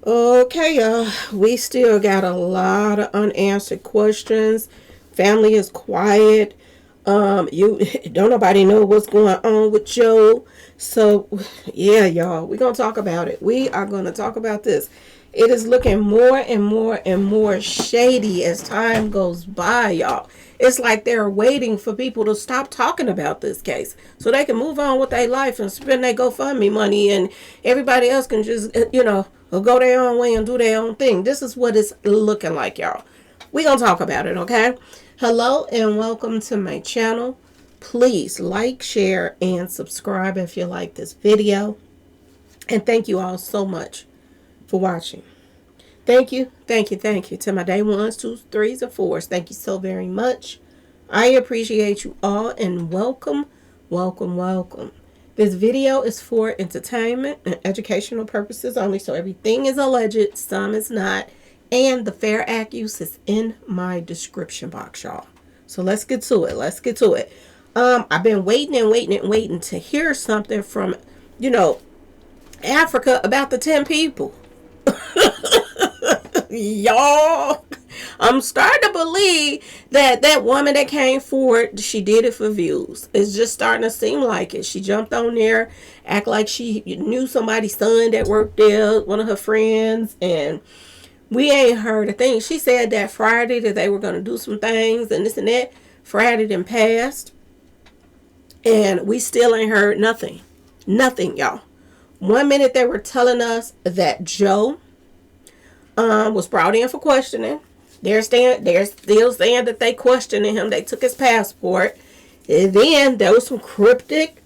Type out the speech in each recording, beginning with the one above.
Okay, y'all. We still got a lot of unanswered questions. Family is quiet. You don't nobody know what's going on with Joe. So, yeah, y'all, we're gonna talk about it. We are gonna talk about this. It is looking more and more and more shady as time goes by, y'all. It's like they're waiting for people to stop talking about this case so they can move on with their life and spend their GoFundMe money, and everybody else can just, go their own way and do their own thing. This is what it's looking like, y'all. We gonna talk about it, okay? Hello and welcome to my channel. Please like, share, and subscribe if you like this video. And thank you all so much for watching. Thank you to my day ones, twos, threes, and fours. Thank you so very much. I appreciate you all and welcome. This video is for entertainment and educational purposes only, so everything is alleged, some is not, and the fair act use is in my description box, y'all. So let's get to it. I've been waiting to hear something from, Africa about the 10 people. Y'all, I'm starting to believe that woman that came forward, she did it for views. It's just starting to seem like it. She jumped on there, act like she knew somebody's son that worked there, one of her friends, and we ain't heard a thing. She said that Friday that they were going to do some things and this and that. Friday then passed, and we still ain't heard nothing, y'all. 1 minute they were telling us that Joe was brought in for questioning. They're still saying that they questioning him. They took his passport. And then there was some cryptic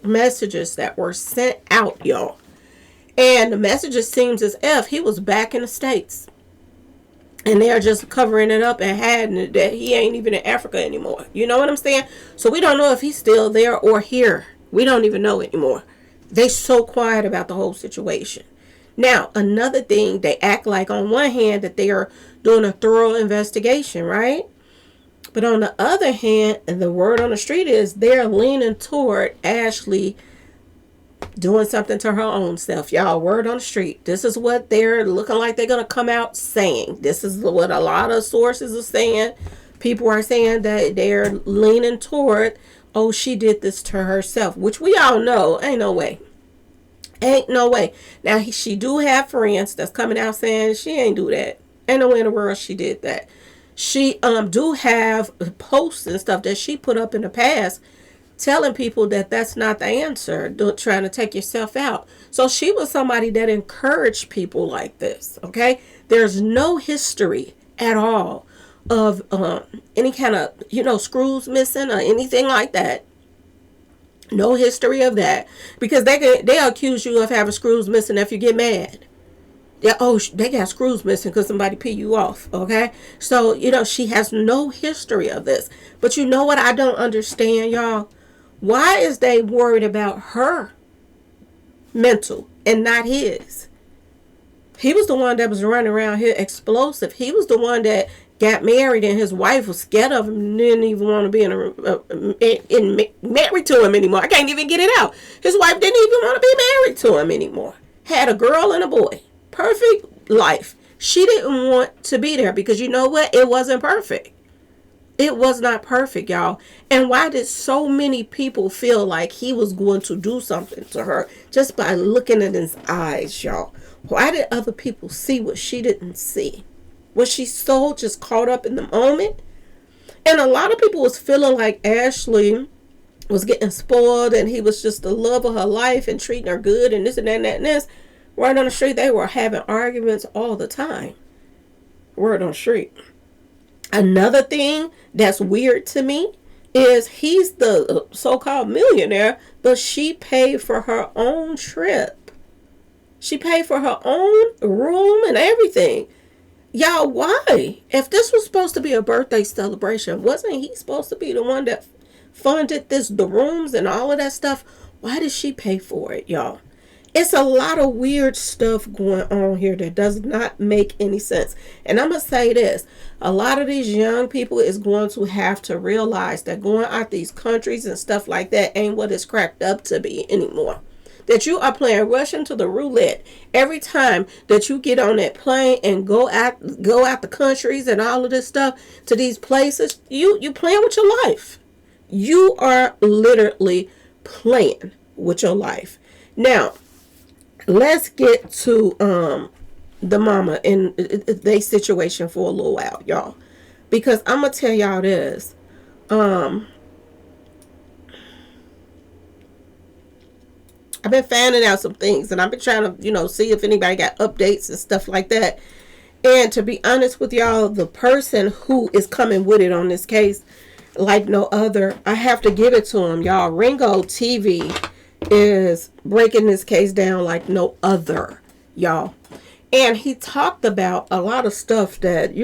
messages that were sent out, y'all. And the messages seems as if he was back in the States. And they're just covering it up and hiding it, that he ain't even in Africa anymore. You know what I'm saying? So we don't know if he's still there or here. We don't even know anymore. They so quiet about the whole situation. Now, another thing, they act like on one hand that they are doing a thorough investigation, right? But on the other hand, the word on the street is they're leaning toward Ashlee doing something to her own self. Y'all, word on the street. This is what they're looking like they're going to come out saying. This is what a lot of sources are saying. People are saying that they're leaning toward, oh, she did this to herself, which we all know ain't no way. Ain't no way. Now, she do have friends that's coming out saying she ain't do that. Ain't no way in the world she did that. She do have posts and stuff that she put up in the past telling people that that's not the answer, trying to take yourself out. So she was somebody that encouraged people like this, okay? There's no history at all of any kind of, screws missing or anything like that. No history of that, because they'll accuse you of having screws missing if you get mad. Yeah, oh, they got screws missing because somebody pee you off, okay? So, she has no history of this. But you know what I don't understand, y'all? Why is they worried about her mental and not his? He was the one that was running around here explosive. He was the one that got married, and his wife was scared of him and didn't even want to be married to him anymore. I can't even get it out. His wife didn't even want to be married to him anymore. Had a girl and a boy. Perfect life. She didn't want to be there because you know what? It wasn't perfect. It was not perfect, y'all. And why did so many people feel like he was going to do something to her just by looking at his eyes, y'all? Why did other people see what she didn't see? Was she so just caught up in the moment? And a lot of people was feeling like Ashlee was getting spoiled and he was just the love of her life and treating her good and this and that and that and this. Right on the street, they were having arguments all the time. Word on the street. Another thing that's weird to me is he's the so-called millionaire, but she paid for her own trip. She paid for her own room and everything. Y'all, why? If this was supposed to be a birthday celebration, wasn't he supposed to be the one that funded the rooms and all of that stuff? Why did she pay for it, y'all? It's a lot of weird stuff going on here that does not make any sense. And I'm going to say this. A lot of these young people is going to have to realize that going out these countries and stuff like that ain't what it's cracked up to be anymore. that you are playing Russian to the roulette every time that you get on that plane and go out the countries and all of this stuff to these places. You playing with your life. You are literally playing with your life. Now, let's get to the mama and their situation for a little while, y'all. Because I'm going to tell y'all this. I've been finding out some things, and I've been trying to, see if anybody got updates and stuff like that. And to be honest with y'all, the person who is coming with it on this case, like no other, I have to give it to him, y'all. Ringo TV is breaking this case down like no other, y'all. And he talked about a lot of stuff that,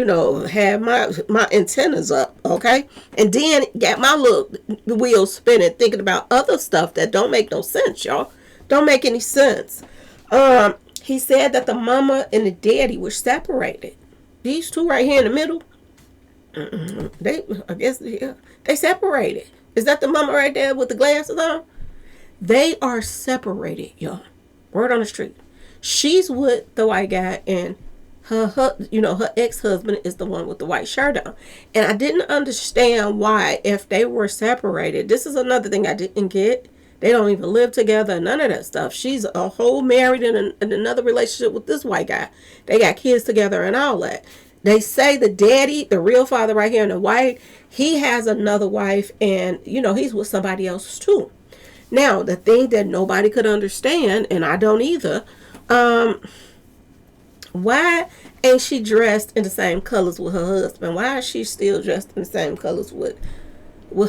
had my antennas up, okay? And then got my little wheels spinning, thinking about other stuff that don't make no sense, y'all. Don't make any sense. He said that the mama and the daddy were separated. These two right here in the middle, they separated. Is that the mama right there with the glasses on? They are separated, y'all. Word on the street. She's with the white guy, and her ex-husband is the one with the white shirt on. And I didn't understand why, if they were separated. This is another thing I didn't get. They don't even live together, none of that stuff. She's a whole married in another relationship with this white guy. They got kids together and all that. They say the daddy, the real father right here in the white, he has another wife, and, he's with somebody else too. Now, the thing that nobody could understand, and I don't either, why ain't she dressed in the same colors with her husband? Why is she still dressed in the same colors with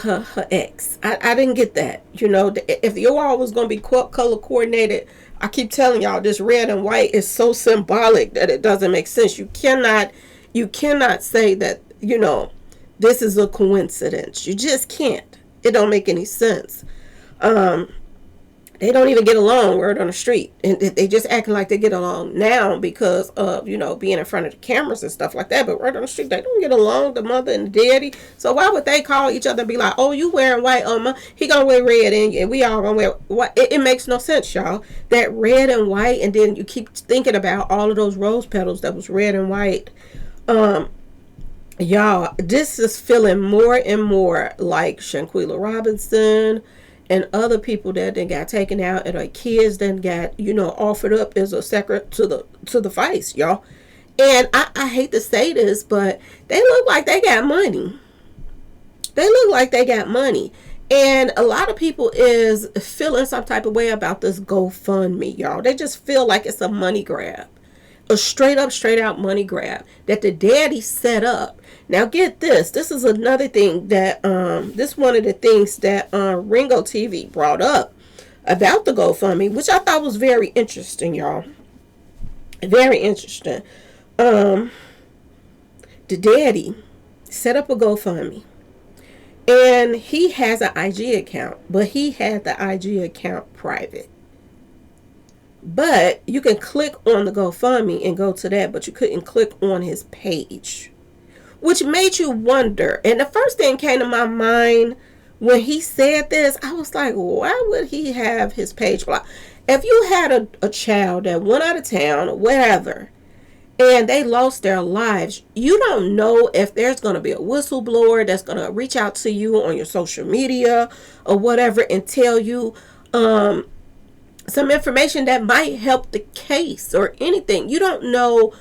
her ex? I didn't get that. If you all was going to be color coordinated, I keep telling y'all, this red and white is so symbolic that it doesn't make sense. You cannot say that, this is a coincidence. You just can't. It don't make any sense. They don't even get along, word on the street. And they just acting like they get along now because of, being in front of the cameras and stuff like that. But word on the street, they don't get along, the mother and the daddy. So why would they call each other and be like, oh, you wearing white, he gonna wear red, and we all gonna wear white? It makes no sense, y'all. That red and white, and then you keep thinking about all of those rose petals that was red and white. Y'all, this is feeling more and more like Shanquella Robinson and other people that then got taken out, and our kids then got, offered up as a secret to the vice, y'all. And I hate to say this, but they look like they got money. They look like they got money. And a lot of people is feeling some type of way about this GoFundMe, y'all. They just feel like it's a money grab. A straight out money grab that the daddy set up. Now get this. This is another thing that this one of the things that Ringo TV brought up about the GoFundMe, which I thought was very interesting, y'all. Very interesting. The daddy set up a GoFundMe, and he has an IG account, but he had the IG account private. But you can click on the GoFundMe and go to that, but you couldn't click on his page, which made you wonder. And the first thing came to my mind when he said this, I was like, why would he have his page blocked? If you had a child that went out of town or whatever, and they lost their lives, you don't know if there's going to be a whistleblower that's going to reach out to you on your social media or whatever and tell you, some information that might help the case or anything. You don't know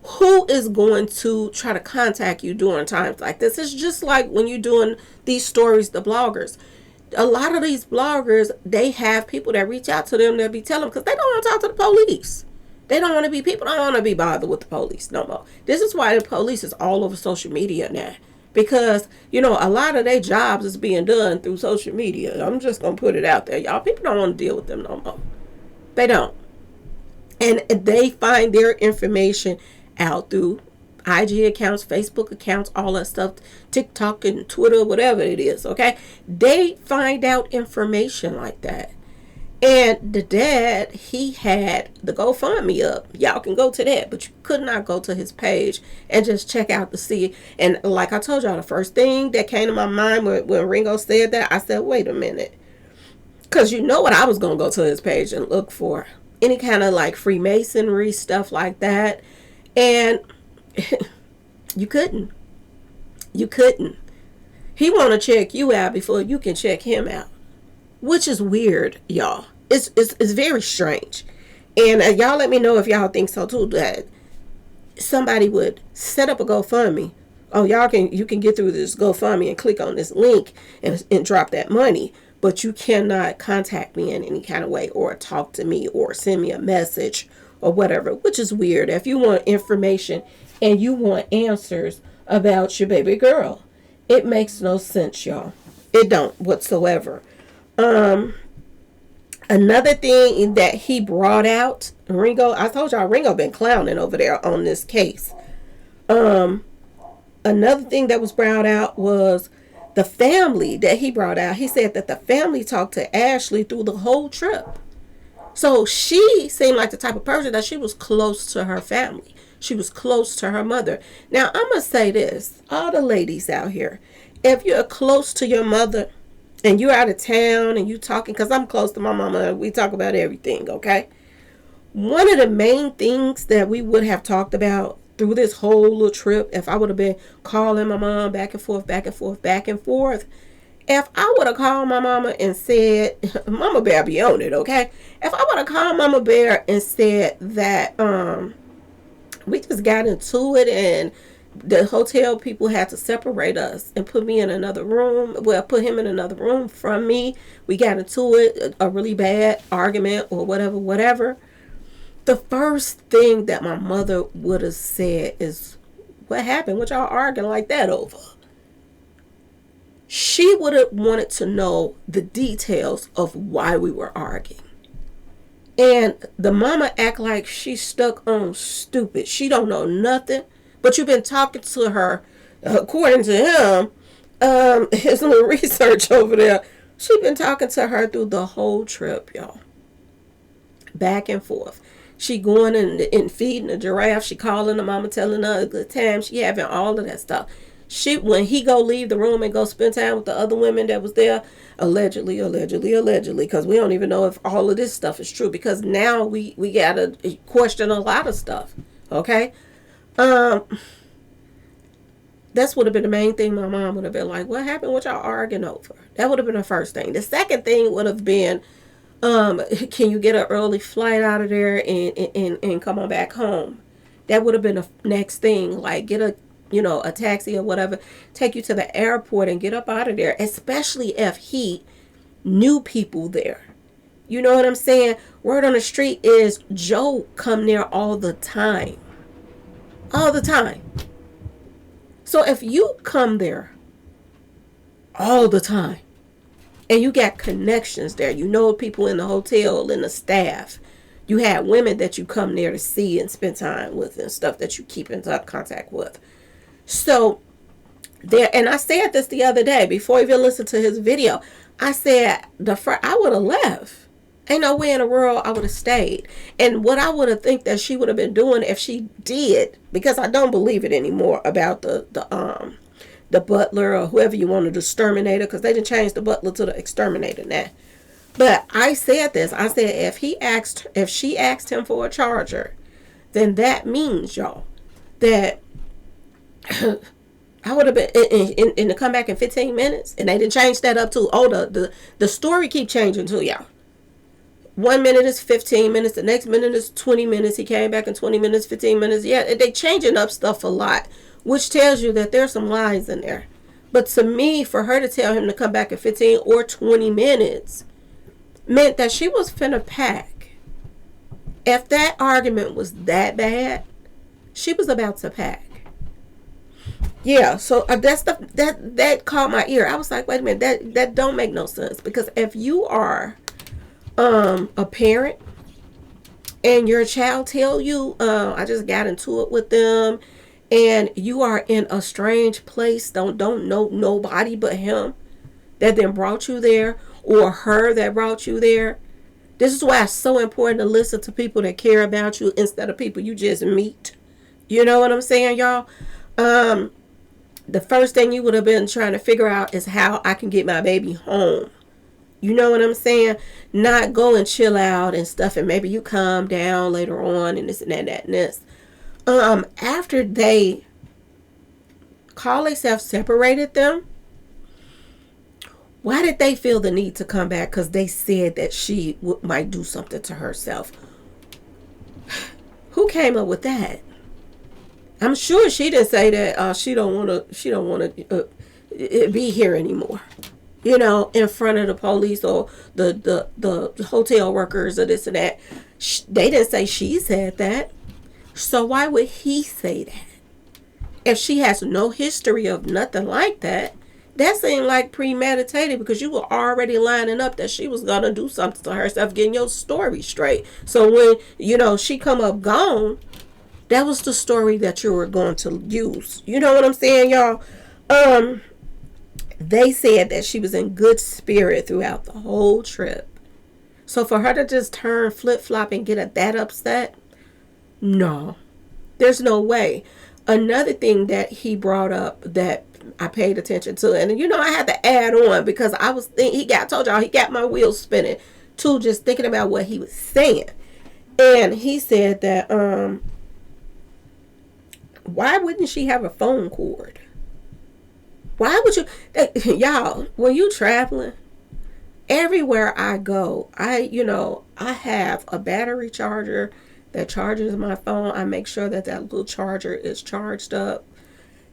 who is going to try to contact you during times like this. It's just like when you're doing these stories, the bloggers. A lot of these bloggers, they have people that reach out to them that be telling them, because they don't want to talk to the police. They don't want to be, people don't want to be bothered with the police no more. This is why the police is all over social media now. Because, a lot of their jobs is being done through social media. I'm just going to put it out there, y'all. People don't want to deal with them no more. They don't. And they find their information out through IG accounts, Facebook accounts, all that stuff, TikTok and Twitter, whatever it is, okay? They find out information like that. And the dad, he had the GoFundMe up. Y'all can go to that, but you could not go to his page and just check out to see. And like I told y'all, the first thing that came to my mind when Ringo said that, I said, wait a minute. Because you know what, I was going to go to his page and look for any kind of like Freemasonry stuff like that. And you couldn't. You couldn't. He want to check you out before you can check him out, which is weird, y'all. It's very strange. And y'all let me know if y'all think so too, that somebody would set up a GoFundMe. Oh, you can get through this GoFundMe and click on this link and drop that money, but you cannot contact me in any kind of way or talk to me or send me a message or whatever, which is weird. If you want information and you want answers about your baby girl, it makes no sense, y'all. It don't whatsoever. Another thing that he brought out, Ringo, I told y'all Ringo been clowning over there on this case. Another thing that was brought out was the family that he brought out. He said that the family talked to Ashlee through the whole trip. So she seemed like the type of person that she was close to her family. She was close to her mother. Now, I'm going to say this. All the ladies out here, if you're close to your mother and you're out of town and you talking, because I'm close to my mama, we talk about everything, okay? One of the main things that we would have talked about through this whole little trip, if I would have been calling my mom back and forth, if I would have called my mama and said, Mama Bear be on it, okay? If I would have called Mama Bear and said that we just got into it and the hotel people had to separate us and put me in another room, well, put him in another room from me. We got into it, a really bad argument or whatever. The first thing that my mother would have said is, what happened? What y'all arguing like that over? She would have wanted to know the details of why we were arguing. And the mama act like she's stuck on stupid. She don't know nothing. But you've been talking to her, according to him, his little research over there. She's been talking to her through the whole trip, y'all. Back and forth. She going and feeding the giraffe. She calling the mama, telling her a good time. She having all of that stuff. When he go leave the room and go spend time with the other women that was there, allegedly, because we don't even know if all of this stuff is true, because now we gotta question a lot of stuff. Okay? That's would have been the main thing. My mom would have been like, what happened? What y'all arguing over? That would have been the first thing. The second thing would have been, can you get an early flight out of there and come on back home? That would have been the next thing. Like, get a taxi or whatever, take you to the airport and get up out of there, especially if he knew people there. You know what I'm saying? Word on the street is Joe come there all the time. All the time. So if you come there all the time and you got connections there, you know people in the hotel and the staff, you had women that you come there to see and spend time with and stuff that you keep in contact with. So there, and I said this the other day before I even listened to his video. I said I would have left. Ain't no way in the world I would have stayed. And what I would have think that she would have been doing if she did, because I don't believe it anymore about the butler or whoever you wanted, the exterminator, because they didn't change the butler to the exterminator now. But I said this. I said if she asked him for a charger, then that means, y'all, that I would have been in to come back in 15 minutes, and they didn't change that up to the story keep changing too, y'all. 1 minute is 15 minutes, the next minute is 20 minutes. He came back in 20 minutes, 15 minutes. Yeah, they changing up stuff a lot, which tells you that there's some lies in there. But to me, for her to tell him to come back in 15 or 20 minutes meant that she was finna pack. If that argument was that bad, she was about to pack. Yeah, so that caught my ear. I was like, wait a minute, that don't make no sense. Because if you are a parent and your child tell you, I just got into it with them, and you are in a strange place, don't know nobody but him that then brought you there, or her that brought you there. This is why it's so important to listen to people that care about you instead of people you just meet. You know what I'm saying, y'all? The first thing you would have been trying to figure out is how I can get my baby home. You know what I'm saying? Not go and chill out and stuff, and maybe you calm down later on and this and that and this. After they call themselves separated them, why did they feel the need to come back? Because they said that she might do something to herself. Who came up with that? I'm sure she didn't say that she don't want to be here anymore. You know, in front of the police or the hotel workers or this and that. They didn't say she said that. So why would he say that? If she has no history of nothing like that, that seemed like premeditated, because you were already lining up that she was going to do something to herself, getting your story straight. So when, you know, she come up gone, that was the story that you were going to use. You know what I'm saying, y'all? They said that she was in good spirit throughout the whole trip. So for her to just turn flip-flop and get that upset, no, there's no way. Another thing that he brought up that I paid attention to, and you know, I had to add on because I was thinking, he got my wheels spinning too, just thinking about what he was saying. And he said that why wouldn't she have a phone cord? Why would you, y'all, when you traveling, everywhere I go, I have a battery charger that charges my phone. I make sure that little charger is charged up.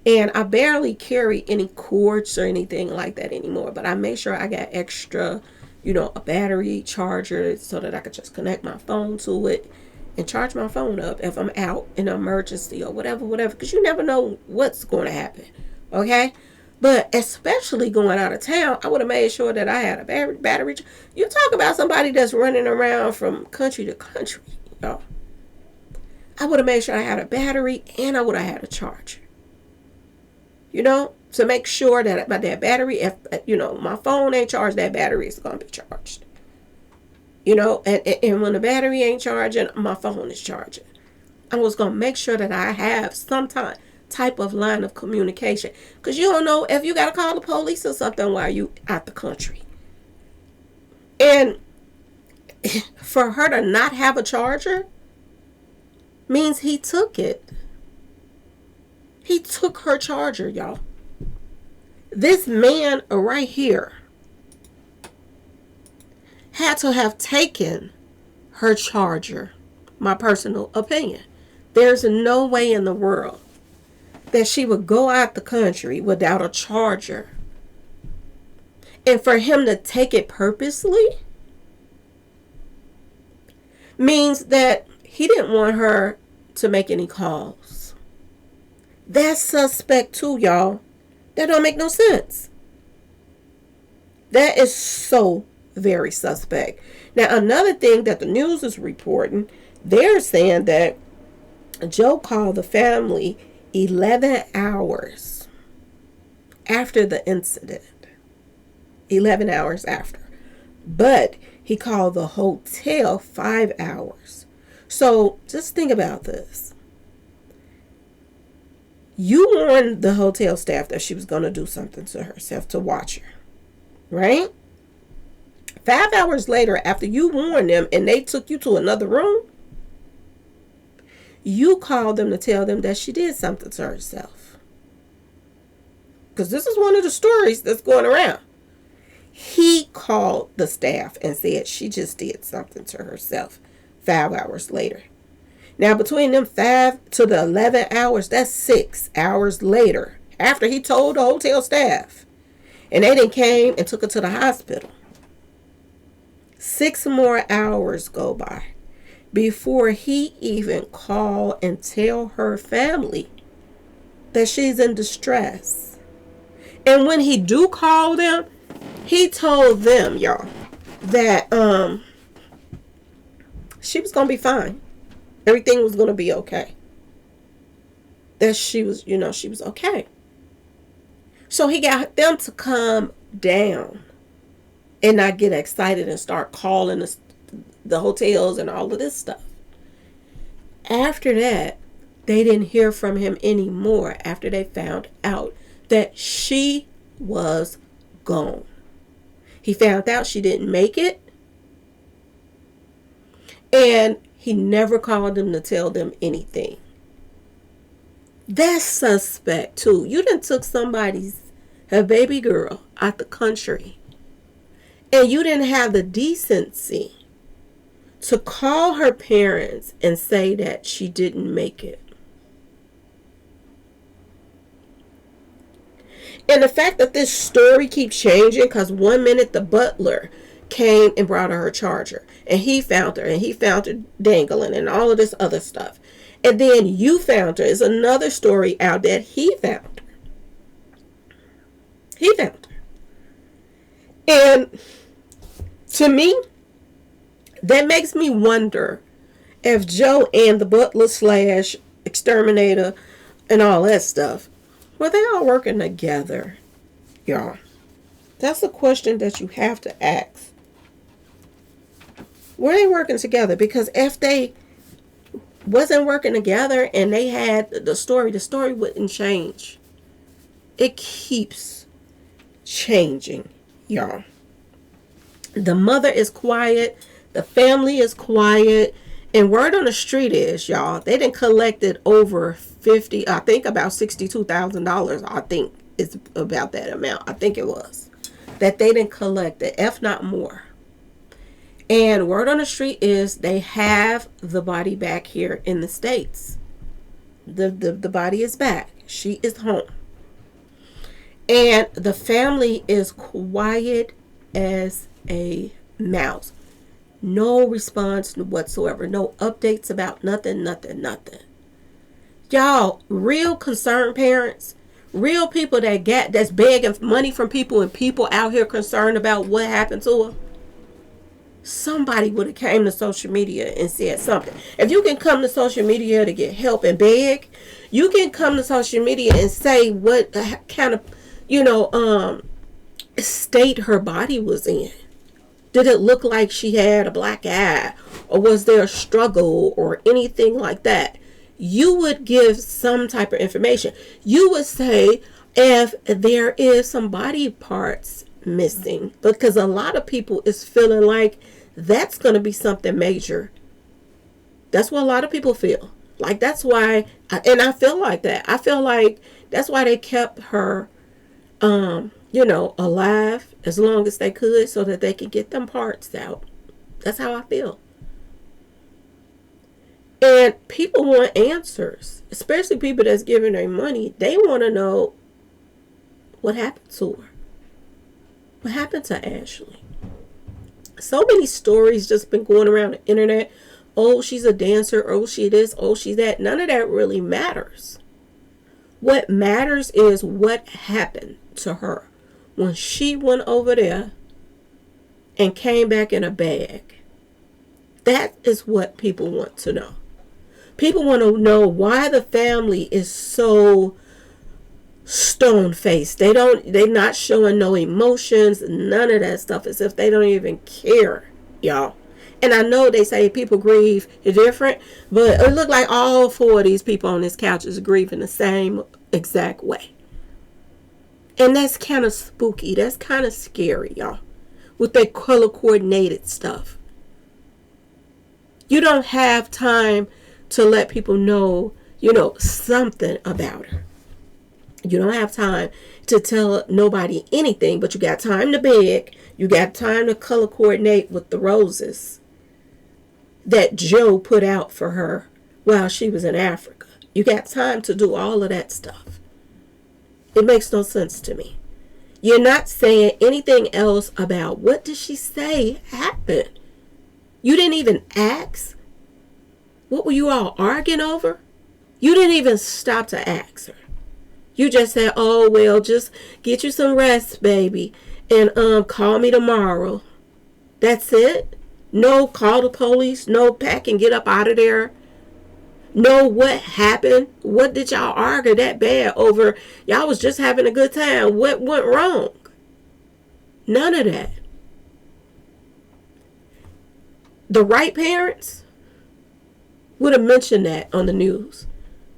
And I barely carry any cords or anything like that anymore. But I make sure I got extra, a battery charger so that I could just connect my phone to it and charge my phone up if I'm out in an emergency or whatever. Because you never know what's going to happen. Okay? But especially going out of town, I would have made sure that I had a battery. You talk about somebody that's running around from country to country, y'all. I would have made sure I had a battery and I would have had a charger. To make sure that that battery, if, my phone ain't charged, that battery is going to be charged. And when the battery ain't charging, my phone is charging. I was going to make sure that I have some type of line of communication. Because you don't know if you got to call the police or something while you out the country. And for her to not have a charger means he took it. He took her charger, y'all. This man right here had to have taken her charger. My personal opinion. There's no way in the world that she would go out the country without a charger. And for him to take it purposely means that he didn't want her to make any calls. That's suspect too, y'all. That don't make no sense. That is so very suspect. Now, another thing that the news is reporting, they're saying that Joe called the family 11 hours after the incident. 11 hours after. But he called the hotel 5 hours. So just think about this. You warned the hotel staff that she was going to do something to herself to watch her. Right? 5 hours later, after you warned them and they took you to another room, you called them to tell them that she did something to herself. Because this is one of the stories that's going around. He called the staff and said she just did something to herself 5 hours later. Now, between them 5 to the 11 hours, that's 6 hours later. After he told the hotel staff. And they then came and took her to the hospital. 6 more hours go by before he even call and tell her family that she's in distress. And when he do call them, he told them, y'all, that she was going to be fine. Everything was going to be okay. That she was, she was okay. So he got them to calm down and not get excited and start calling the hotels and all of this stuff. After that, they didn't hear from him anymore after they found out that she was gone. He found out she didn't make it. And he never called them to tell them anything. That's suspect too. You done took her baby girl out the country. And you didn't have the decency to call her parents and say that she didn't make it. And the fact that this story keeps changing, because 1 minute the butler came and brought her charger, and he found her dangling and all of this other stuff. And then you found her. Is another story out that he found her. He found her. And to me, that makes me wonder if Joe and the butler / exterminator and all that stuff, were they all working together, y'all? That's a question that you have to ask. Were they working together? Because if they wasn't working together and they had the story wouldn't change. It keeps changing, y'all. The mother is quiet. The family is quiet. And word on the street is, y'all, they done collected over about $62,000. I think it's about that amount. I think it was. That they done collected, if not more. And word on the street is they have the body back here in the States. The body is back. She is home. And the family is quiet as a mouse. No response whatsoever. No updates about nothing. Y'all, real concerned parents, real people that's begging money from people and people out here concerned about what happened to her. Somebody would have came to social media and said something. If you can come to social media to get help and beg, you can come to social media and say what kind of, state her body was in. Did it look like she had a black eye? Or was there a struggle or anything like that? You would give some type of information. You would say if there is some body parts missing, because a lot of people is feeling like that's going to be something major. That's what a lot of people feel like. That's why, and I feel like that. I feel like that's why they kept her, alive as long as they could, so that they could get them parts out. That's how I feel. And people want answers, especially people that's giving their money. They want to know what happened to her. What happened to Ashlee? So many stories just been going around the internet. Oh, she's a dancer. Oh, she this. Oh, she that. None of that really matters. What matters is what happened to her when she went over there and came back in a bag. That is what people want to know. People want to know why the family is so stone-faced. They're not showing no emotions, none of that stuff, as if they don't even care, y'all. And I know they say people grieve different, but it look like all 4 of these people on this couch is grieving the same exact way. And that's kind of spooky. That's kind of scary, y'all, with that color coordinated stuff. You don't have time to let people know, something about her. You don't have time to tell nobody anything, but you got time to beg. You got time to color coordinate with the roses that Joe put out for her while she was in Africa. You got time to do all of that stuff. It makes no sense to me. You're not saying anything else about what did she say happened. You didn't even ask. What were you all arguing over? You didn't even stop to ask her. You just said, oh, well, just get you some rest, baby, and call me tomorrow. That's it? No call the police, no pack and get up out of there. No, what happened? What did y'all argue that bad over? Y'all was just having a good time. What went wrong? None of that. The right parents would have mentioned that on the news.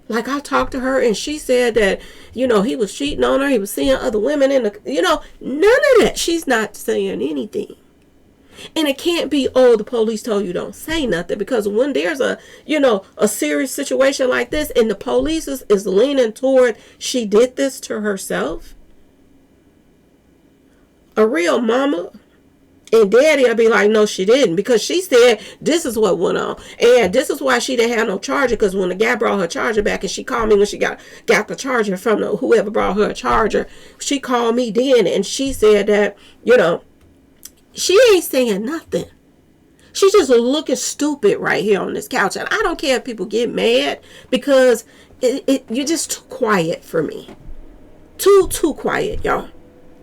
Like, I talked to her and she said that, he was cheating on her. He was seeing other women in the, none of that. She's not saying anything. And it can't be, oh, the police told you don't say nothing. Because when there's a serious situation like this and the police is leaning toward she did this to herself, a real mama and daddy will be like, no, she didn't. Because she said this is what went on. And this is why she didn't have no charger. Because when the guy brought her charger back and she called me when she got the charger from whoever brought her a charger, she called me then and she said that, she ain't saying nothing. She's just looking stupid right here on this couch. And I don't care if people get mad because you're just too quiet for me. Too quiet, y'all.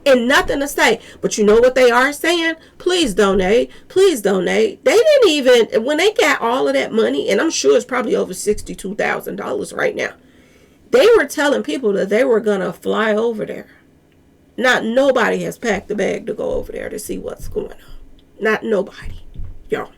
And nothing to say. But you know what they are saying? Please donate. Please donate. They didn't even, when they got all of that money, and I'm sure it's probably over $62,000 right now, they were telling people that they were going to fly over there. Not nobody has packed the bag to go over there to see what's going on. Not nobody, y'all.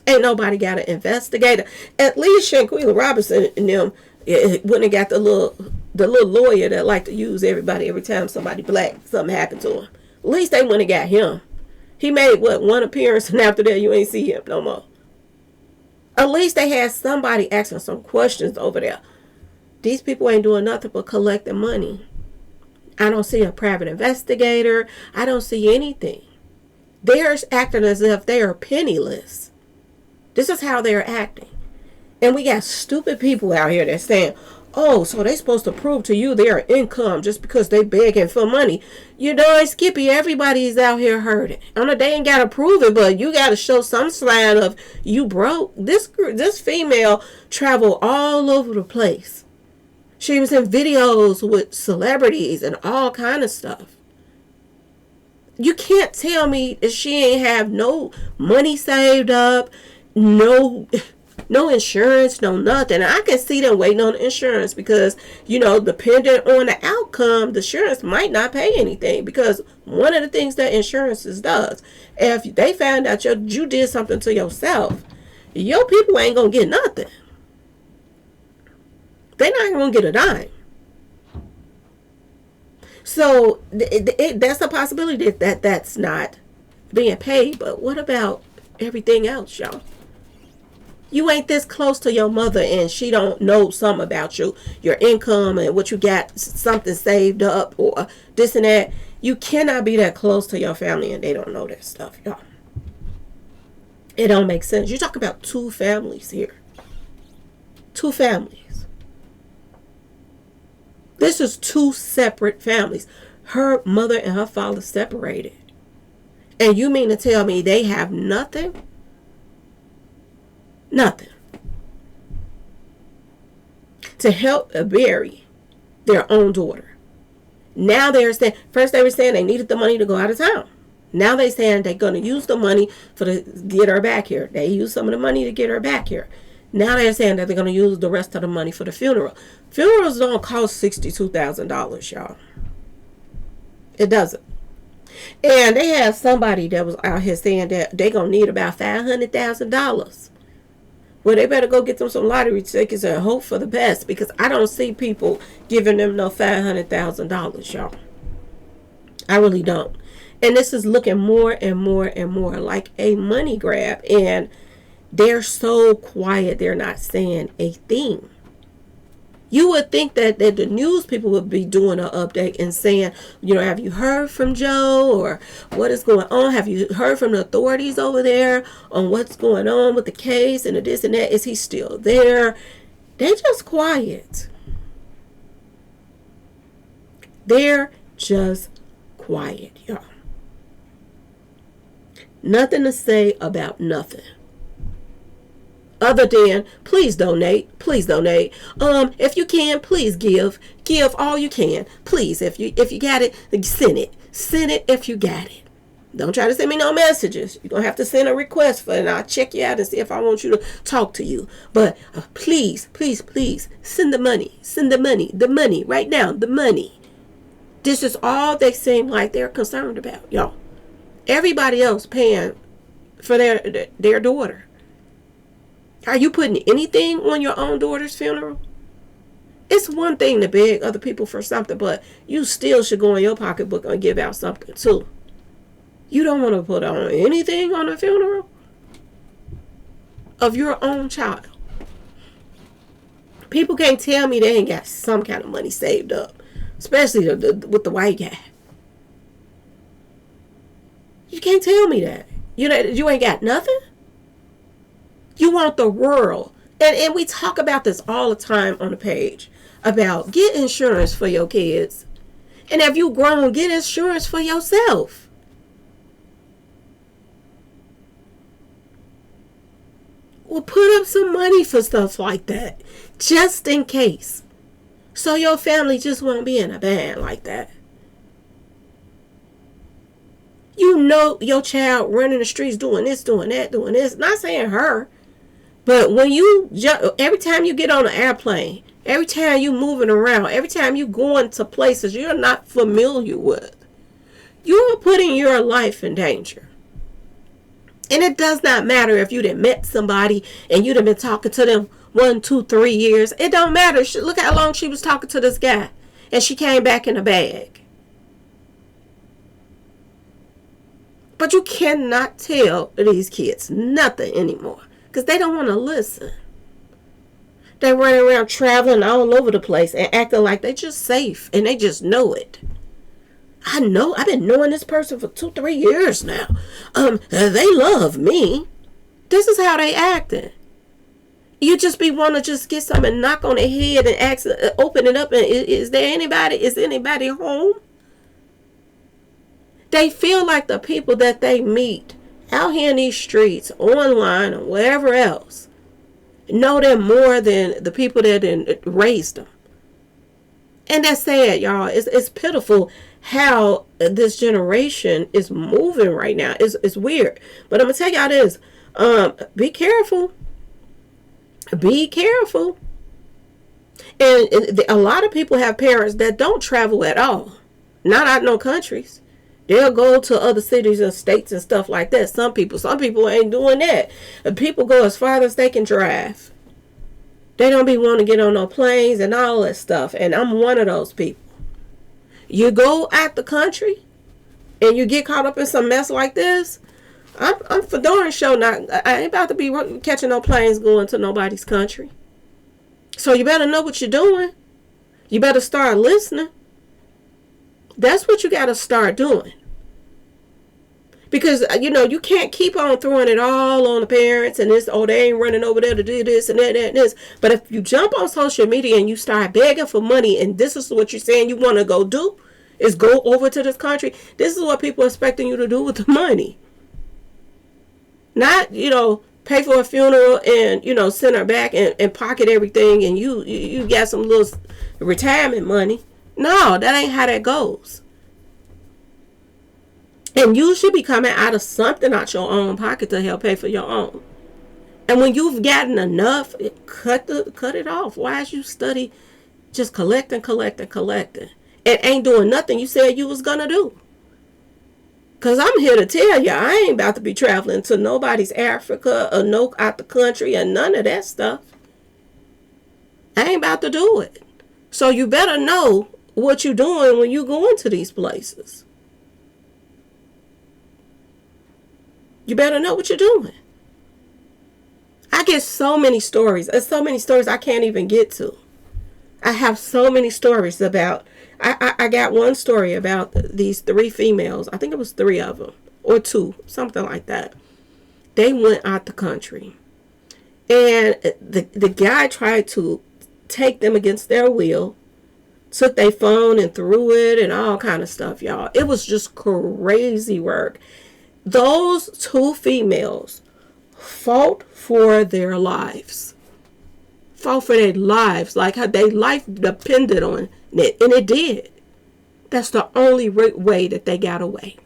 Ain't nobody got an investigator. At least Shanquilla Robinson and them wouldn't have got the little lawyer that like to use everybody every time somebody black, something happened to him. At least they wouldn't have got him. He made, one appearance, and after that, you ain't see him no more. At least they had somebody asking some questions over there. These people ain't doing nothing but collecting money. I don't see a private investigator. I don't see anything. They're acting as if they are penniless. This is how they're acting. And we got stupid people out here that's saying, oh, so they supposed to prove to you their income just because they begging for money. Skippy, everybody's out here hurting. I know they ain't got to prove it, but you got to show some sign of you broke. This female traveled all over the place. She was in videos with celebrities and all kind of stuff. You can't tell me that she ain't have no money saved up, no insurance, no nothing. I can see them waiting on the insurance because, depending on the outcome, the insurance might not pay anything. Because one of the things that insurances does, if they found out you did something to yourself, your people ain't going to get nothing. They're not going to get a dime. So that's a possibility that's not being paid. But what about everything else, y'all? You ain't this close to your mother and she don't know something about your income and what you got, something saved up or this and that. You cannot be that close to your family and they don't know that stuff, y'all. It don't make sense. You talk about two families here. Two families. This is two separate families. Her mother and her father separated. And you mean to tell me they have nothing? Nothing. To help bury their own daughter. Now they're saying, first they were saying they needed the money to go out of town. Now they're saying they're going to use the money to get her back here. They used some of the money to get her back here. Now they're saying that they're going to use the rest of the money for the funeral. Funerals don't cost $62,000, y'all. It doesn't. And they have somebody that was out here saying that they're going to need about $500,000. Well, they better go get them some lottery tickets and hope for the best, because I don't see people giving them no $500,000, y'all. I really don't. And this is looking more and more and more like a money grab. And they're so quiet, they're not saying a thing. You would think that the news people would be doing an update and saying, have you heard from Joe, or what is going on? Have you heard from the authorities over there on what's going on with the case and the this and that? Is he still there? They're just quiet. They're just quiet, y'all. Nothing to say about nothing. Other than, please donate, please donate. If you can, please give all you can. Please, if you got it, send it if you got it. Don't try to send me no messages. You're gonna have to send a request for it, and I'll check you out and see if I want you to talk to you. But please, send the money right now, the money. This is all they seem like they're concerned about, y'all. Everybody else paying for their daughter. Are you putting anything on your own daughter's funeral? It's one thing to beg other people for something, but you still should go in your pocketbook and give out something too. You don't want to put on anything on a funeral of your own child. People can't tell me they ain't got some kind of money saved up, especially with the white guy. You can't tell me that. You ain't got nothing. You want the world. And we talk about this all the time on the page about get insurance for your kids. And if you grown, get insurance for yourself. Well, put up some money for stuff like that, just in case. So your family just won't be in a band like that. You know your child running the streets doing this, doing that, doing this. Not saying her. But when you every time you get on an airplane, every time you moving around, every time you going to places you're not familiar with, you're putting your life in danger. And it does not matter if you done met somebody and you done been talking to them 1, 2, 3 years. It don't matter. Look how long she was talking to this guy, and she came back in a bag. But you cannot tell these kids nothing anymore. Because they don't want to listen. They running around traveling all over the place and acting like they just safe. And they just know it. I know. I've been knowing this person for 2, 3 years now. They love me. This is how they acting. You just be want to just get something and knock on their head and ask, open it up. And is there anybody? Is anybody home? They feel like the people that they meet out here in these streets, online, or wherever else, know them more than the people that raised them. And that's sad, y'all. It's pitiful how this generation is moving right now. It's weird. But I'm going to tell y'all this. Be careful. Be careful. And a lot of people have parents that don't travel at all. Not out in no countries. They'll go to other cities and states and stuff like that. Some people ain't doing that. People go as far as they can drive. They don't be wanting to get on no planes and all that stuff. And I'm one of those people. You go out the country and you get caught up in some mess like this. I'm for darn sure not. I ain't about to be catching no planes going to nobody's country. So you better know what you're doing. You better start listening. That's what you got to start doing. Because, you can't keep on throwing it all on the parents and this, they ain't running over there to do this and that and this. But if you jump on social media and you start begging for money and this is what you're saying you want to go do, is go over to this country, this is what people are expecting you to do with the money. Not, pay for a funeral and, send her back and pocket everything and you got some little retirement money. No, that ain't how that goes. And you should be coming out of something out your own pocket to help pay for your own. And when you've gotten enough, cut it off. Why is you study just collecting and ain't doing nothing you said you was gonna do? Because I'm here to tell you, I ain't about to be traveling to nobody's Africa or no out the country and none of that stuff. I ain't about to do it. So you better know what you're doing when you go into these places. You better know what you're doing. I get so many stories. There's so many stories I can't even get to. I have so many stories about, I got one story about these 3 females. I think it was 3 of them or 2, something like that. They went out the country and the guy tried to take them against their will. Took their phone and threw it and all kind of stuff, y'all. It was just crazy work. Those 2 females fought for their lives. Fought for their lives. Like how their life depended on it. And it did. That's the only way that they got away.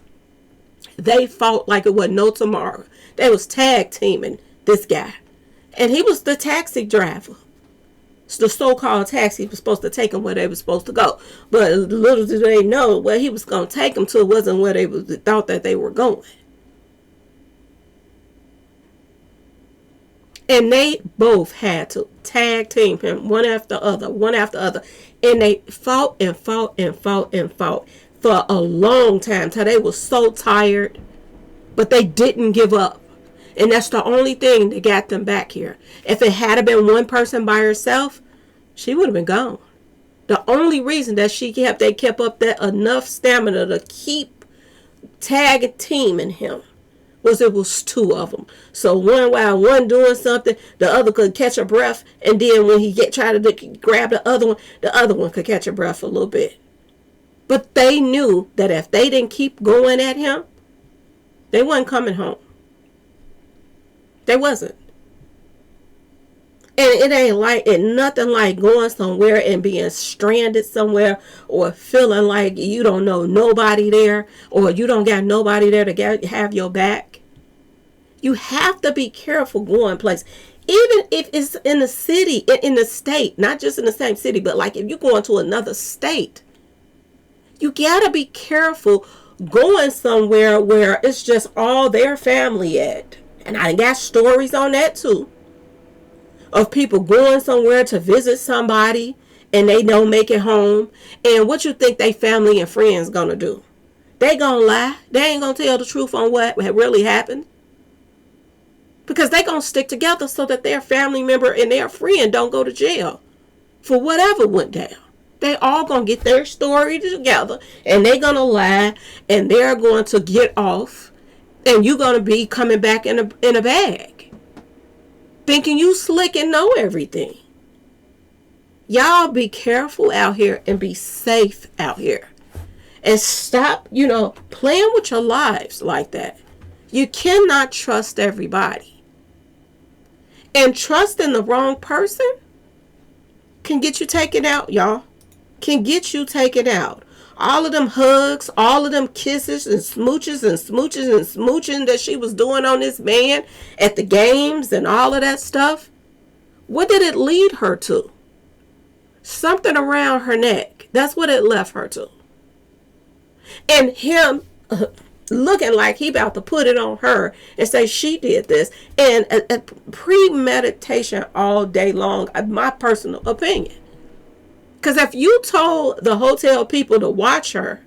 They fought like it was no tomorrow. They was tag teaming this guy. And he was the taxi driver. The so-called taxi was supposed to take them where they were supposed to go. But little did they know where he was going to take them to wasn't where they thought that they were going. And they both had to tag team him one after the other, one after the other. And they fought and fought and fought and fought for a long time till they were so tired. But they didn't give up. And that's the only thing that got them back here. If it had been one person by herself, she would have been gone. The only reason that they kept up that enough stamina to keep tag teaming him was it was two of them. So while one doing something, the other could catch a breath, and then when he tried to grab the other one could catch a breath a little bit. But they knew that if they didn't keep going at him, they wasn't coming home. They wasn't. And it nothing like going somewhere and being stranded somewhere, or feeling like you don't know nobody there, or you don't got nobody there to have your back. You have to be careful going places. Even if it's in the city, in the state, not just in the same city, but like if you're going to another state, you got to be careful going somewhere where it's just all their family at. And I got stories on that too. Of people going somewhere to visit somebody and they don't make it home. And what you think they family and friends gonna do? They gonna lie. They ain't gonna tell the truth on what really happened. Because they gonna stick together so that their family member and their friend don't go to jail for whatever went down. They all gonna get their story together and they gonna lie and they're going to get off. And you're going to be coming back in a bag. Thinking you slick and know everything. Y'all be careful out here and be safe out here. And stop, playing with your lives like that. You cannot trust everybody. And trusting the wrong person can get you taken out, y'all. Can get you taken out. All of them hugs, all of them kisses and smooches and smooches and smooching that she was doing on this man at the games and all of that stuff. What did it lead her to? Something around her neck. That's what it left her to. And him looking like he about to put it on her and say she did this. And a premeditation all day long, my personal opinion. Because if you told the hotel people to watch her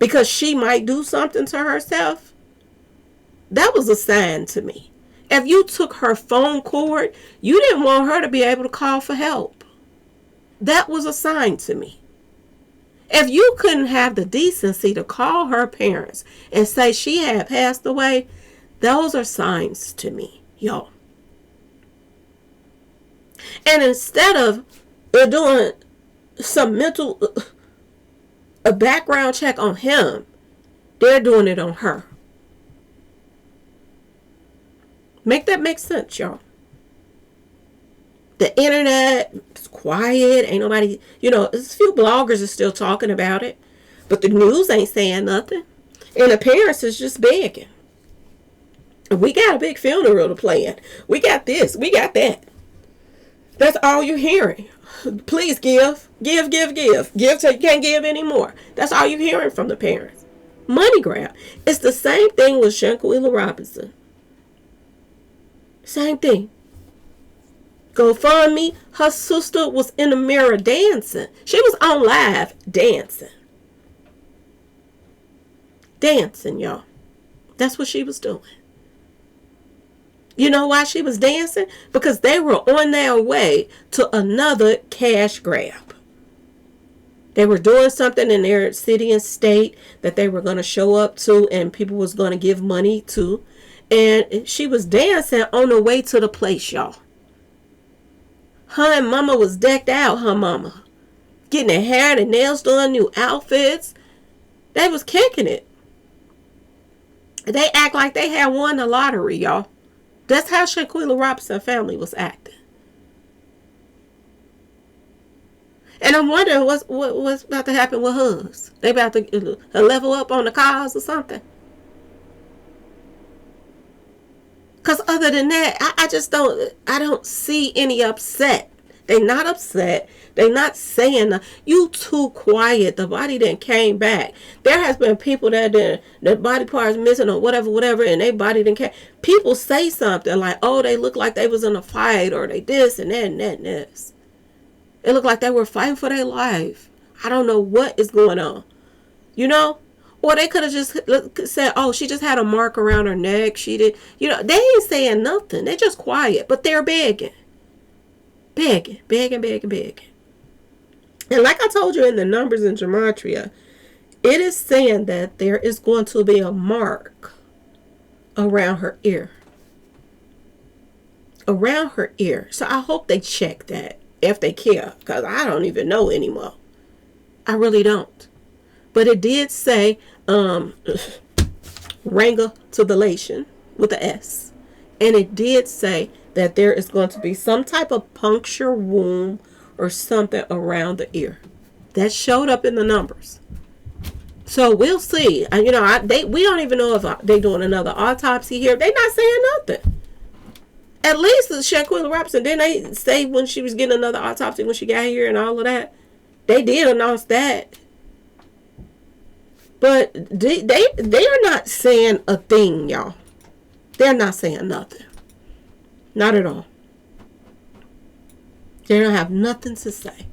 because she might do something to herself, that was a sign to me. If you took her phone cord, you didn't want her to be able to call for help. That was a sign to me. If you couldn't have the decency to call her parents and say she had passed away, those are signs to me, y'all. And instead of doing some a background check on him, they're doing it on her. Make that make sense, y'all. The internet is quiet. Ain't nobody, a few bloggers are still talking about it, but the news ain't saying nothing. And the parents is just begging. We got a big funeral to plan. We got this. We got that. That's all you're hearing. Please give. Give till you can't give anymore. That's all you're hearing from the parents. Money grab. It's the same thing with Shanquella Robinson. Same thing. GoFundMe. Her sister was in the mirror dancing. She was on live dancing. Dancing, y'all. That's what she was doing. You know why she was dancing? Because they were on their way to another cash grab. They were doing something in their city and state that they were going to show up to and people was going to give money to. And she was dancing on the way to the place, y'all. Her and mama was decked out, her mama. Getting their hair and nails done, new outfits. They was kicking it. They act like they had won the lottery, y'all. That's how Shanquella Robinson family was acting. And I'm wondering what's about to happen with hers. They about to level up on the cars or something. Because other than that, I don't see any upset They not upset. They not saying you too quiet. The body then came back. There has been people that the body parts missing or whatever, and they body then came. People say something like, oh, they look like they was in a fight, or they this and that and that and this. It looked like they were fighting for their life. I don't know what is going on. You know? Or they could have just said, oh, she just had a mark around her neck. She did. You know, they ain't saying nothing. They're just quiet. But they're begging. Begging. And like I told you in the numbers in gematria, it is saying that there is going to be a mark around her ear. Around her ear. So I hope they check that if they care. Because I don't even know anymore. I really don't. But it did say rangulation with the S. And it did say that there is going to be some type of puncture wound or something around the ear. That showed up in the numbers. So we'll see. We don't even know if they're doing another autopsy here. They're not saying nothing. At least the Shaquille Robinson, didn't they say when she was getting another autopsy when she got here and all of that? They did announce that. But they are not saying a thing, y'all. They're not saying nothing. Not at all. They don't have nothing to say.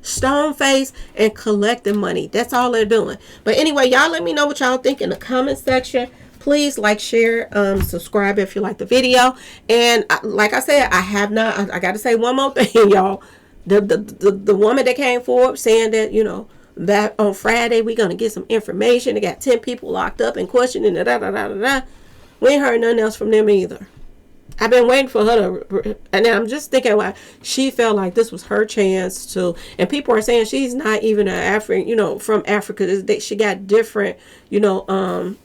Stone face and collecting money. That's all they're doing. But anyway, y'all let me know what y'all think in the comment section. Please like, share, subscribe if you like the video. And like I said, I got to say one more thing, y'all. The woman that came forward saying that, that on Friday we're going to get some information. They got 10 people locked up and questioning. We ain't heard nothing else from them either. I've been waiting for her to, and I'm just thinking why she felt like this was her chance to, and people are saying she's not even an African, from Africa. She got different, how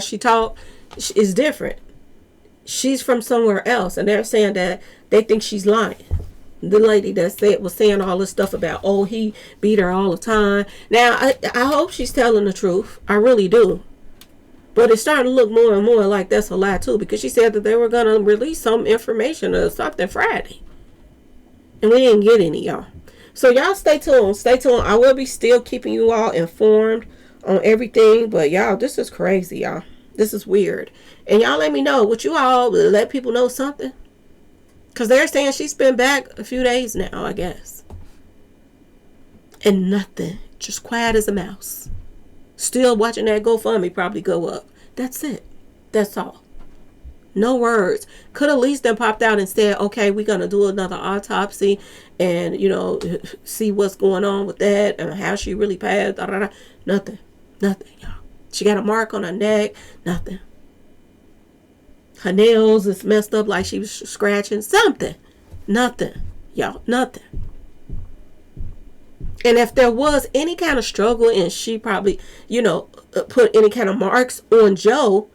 she talk is different. She's from somewhere else, and they're saying that they think she's lying. The lady that was saying all this stuff about, oh, he beat her all the time. Now, I hope she's telling the truth. I really do. But it's starting to look more and more like that's a lie too, because she said that they were going to release some information or something Friday. And we didn't get any, y'all. So y'all stay tuned. Stay tuned. I will be still keeping you all informed on everything. But y'all, this is crazy, y'all. This is weird. And y'all let me know. Would you all let people know something? Because they're saying she's been back a few days now, I guess. And nothing. Just quiet as a mouse. Still watching that GoFundMe probably go up. That's it. That's all. No words. Could at least then popped out and said, okay, we're going to do another autopsy and, see what's going on with that and how she really passed. Nothing. Nothing, y'all. She got a mark on her neck. Nothing. Her nails is messed up like she was scratching. Something. Nothing. Y'all. Nothing. And if there was any kind of struggle and she probably, put any kind of marks on Joe,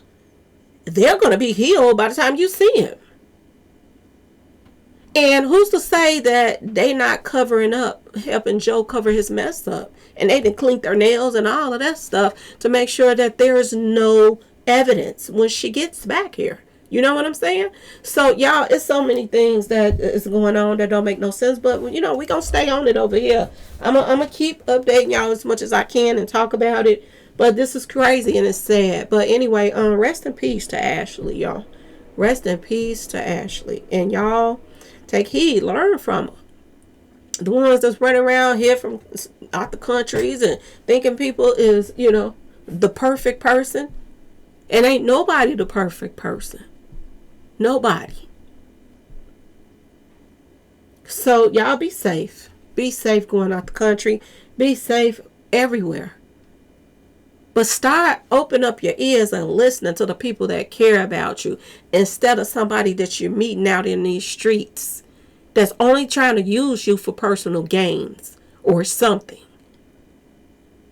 they're going to be healed by the time you see him. And who's to say that they not covering up, helping Joe cover his mess up? And they didn't clean their nails and all of that stuff to make sure that there is no evidence when she gets back here. You know what I'm saying? So, y'all, it's so many things that is going on that don't make no sense. But, we going to stay on it over here. I'm going to keep updating y'all as much as I can and talk about it. But this is crazy and it's sad. But anyway, rest in peace to Ashlee, y'all. Rest in peace to Ashlee. And y'all, take heed. Learn from her. The ones that's running around here from out the countries and thinking people is, the perfect person. And ain't nobody the perfect person. Nobody. So y'all be safe. Be safe going out the country. Be safe everywhere. But start open up your ears and listening to the people that care about you instead of somebody that you're meeting out in these streets that's only trying to use you for personal gains or something.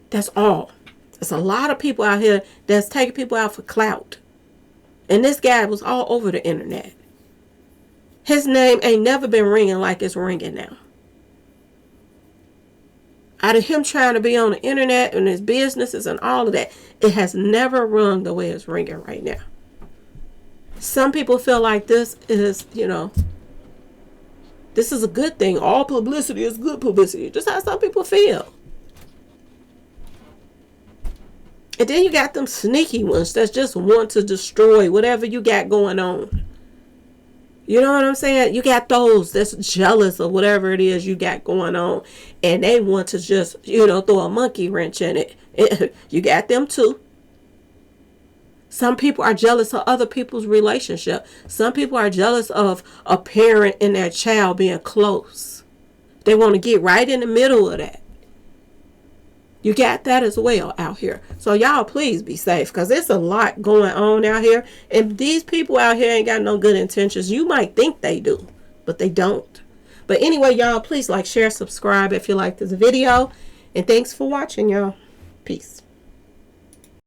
That's all. There's a lot of people out here that's taking people out for clout. And this guy was all over the internet. His name ain't never been ringing like it's ringing now. Out of him trying to be on the internet and his businesses and all of that, it has never rung the way it's ringing right now. Some people feel like this is, This is a good thing. All publicity is good publicity. Just how some people feel. And then you got them sneaky ones that just want to destroy whatever you got going on. You know what I'm saying? You got those that's jealous of whatever it is you got going on. And they want to just, throw a monkey wrench in it. You got them too. Some people are jealous of other people's relationship. Some people are jealous of a parent and their child being close. They want to get right in the middle of that. You got that as well out here. So y'all please be safe, because there's a lot going on out here. And these people out here ain't got no good intentions. You might think they do, but they don't. But anyway, y'all, please like, share, subscribe if you like this video. And thanks for watching, y'all. Peace.